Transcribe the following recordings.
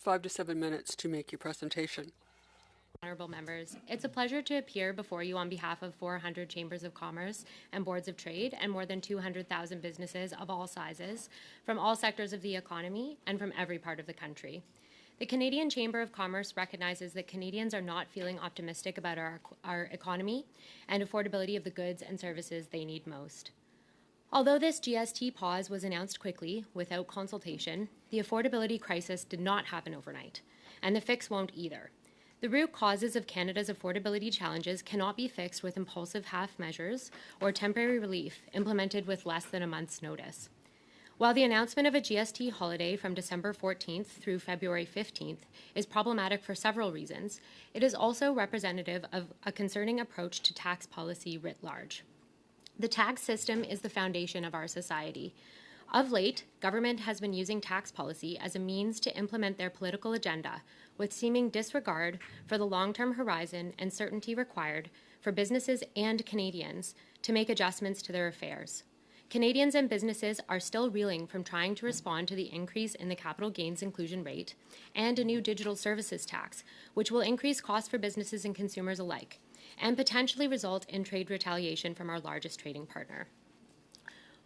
5 to 7 minutes to make your presentation. Honorable members, it's a pleasure to appear before you on behalf of 400 chambers of commerce and boards of trade and more than 200,000 businesses of all sizes from all sectors of the economy and from every part of the country. The Canadian Chamber of Commerce recognizes that Canadians are not feeling optimistic about our economy and affordability of the goods and services they need most. Although this GST pause was announced quickly, without consultation, the affordability crisis did not happen overnight, and the fix won't either. The root causes of Canada's affordability challenges cannot be fixed with impulsive half measures or temporary relief implemented with less than a month's notice. While the announcement of a GST holiday from December 14th through February 15th is problematic for several reasons, it is also representative of a concerning approach to tax policy writ large. The tax system is the foundation of our society. Of late, government has been using tax policy as a means to implement their political agenda, with seeming disregard for the long-term horizon and certainty required for businesses and Canadians to make adjustments to their affairs. Canadians and businesses are still reeling from trying to respond to the increase in the capital gains inclusion rate and a new digital services tax, which will increase costs for businesses and consumers alike, and potentially result in trade retaliation from our largest trading partner.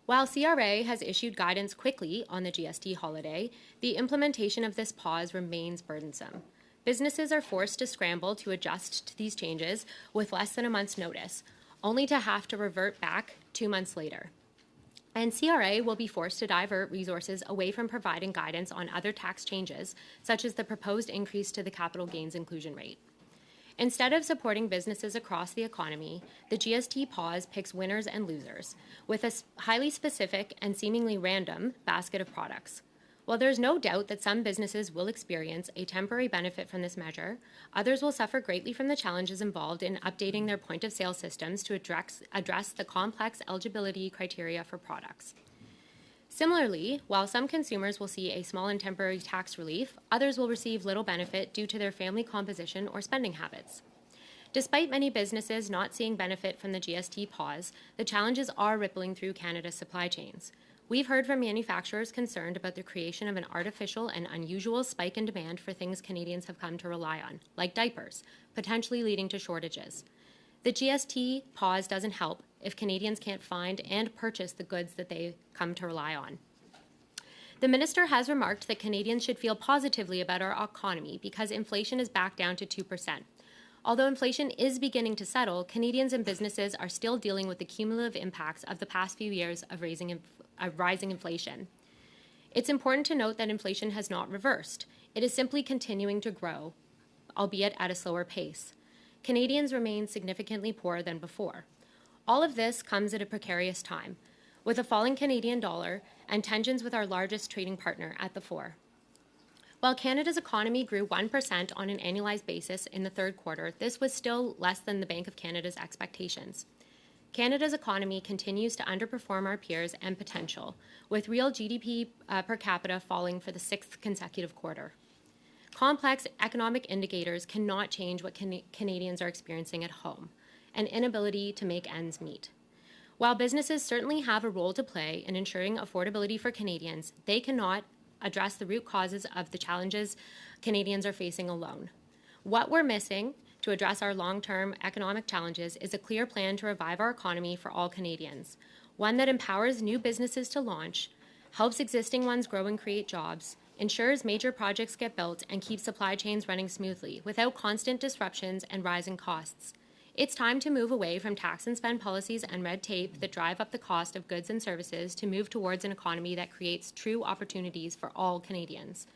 While CRA has issued guidance quickly on the GST holiday, the implementation of this pause remains burdensome. Businesses are forced to scramble to adjust to these changes with less than a month's notice, only to have to revert back 2 months later. And CRA will be forced to divert resources away from providing guidance on other tax changes, such as the proposed increase to the capital gains inclusion rate. Instead of supporting businesses across the economy, the GST pause picks winners and losers, with a highly specific and seemingly random basket of products. While there is no doubt that some businesses will experience a temporary benefit from this measure, others will suffer greatly from the challenges involved in updating their point-of-sale systems to address the complex eligibility criteria for products. Similarly, while some consumers will see a small and temporary tax relief, others will receive little benefit due to their family composition or spending habits. Despite many businesses not seeing benefit from the GST pause, the challenges are rippling through Canada's supply chains. We've heard from manufacturers concerned about the creation of an artificial and unusual spike in demand for things Canadians have come to rely on, like diapers, potentially leading to shortages. The GST pause doesn't help if Canadians can't find and purchase the goods that they come to rely on. The minister has remarked that Canadians should feel positively about our economy because inflation is back down to 2%. Although inflation is beginning to settle, Canadians and businesses are still dealing with the cumulative impacts of the past few years of rising inflation. It's important to note that inflation has not reversed. It is simply continuing to grow, albeit at a slower pace. Canadians remain significantly poorer than before. All of this comes at a precarious time, with a falling Canadian dollar and tensions with our largest trading partner at the fore. While Canada's economy grew 1% on an annualized basis in the third quarter, this was still less than the Bank of Canada's expectations. Canada's economy continues to underperform our peers and potential, with real GDP per capita falling for the sixth consecutive quarter. Complex economic indicators cannot change what Canadians are experiencing at home, an inability to make ends meet. While businesses certainly have a role to play in ensuring affordability for Canadians, they cannot address the root causes of the challenges Canadians are facing alone. What we're missing to address our long-term economic challenges is a clear plan to revive our economy for all Canadians, one that empowers new businesses to launch, helps existing ones grow and create jobs, ensures major projects get built, and keeps supply chains running smoothly without constant disruptions and rising costs. It's time to move away from tax and spend policies and red tape that drive up the cost of goods and services to move towards an economy that creates true opportunities for all Canadians.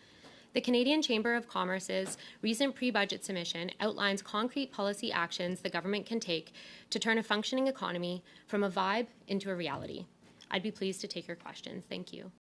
The Canadian Chamber of Commerce's recent pre-budget submission outlines concrete policy actions the government can take to turn a functioning economy from a vibe into a reality. I'd be pleased to take your questions. Thank you.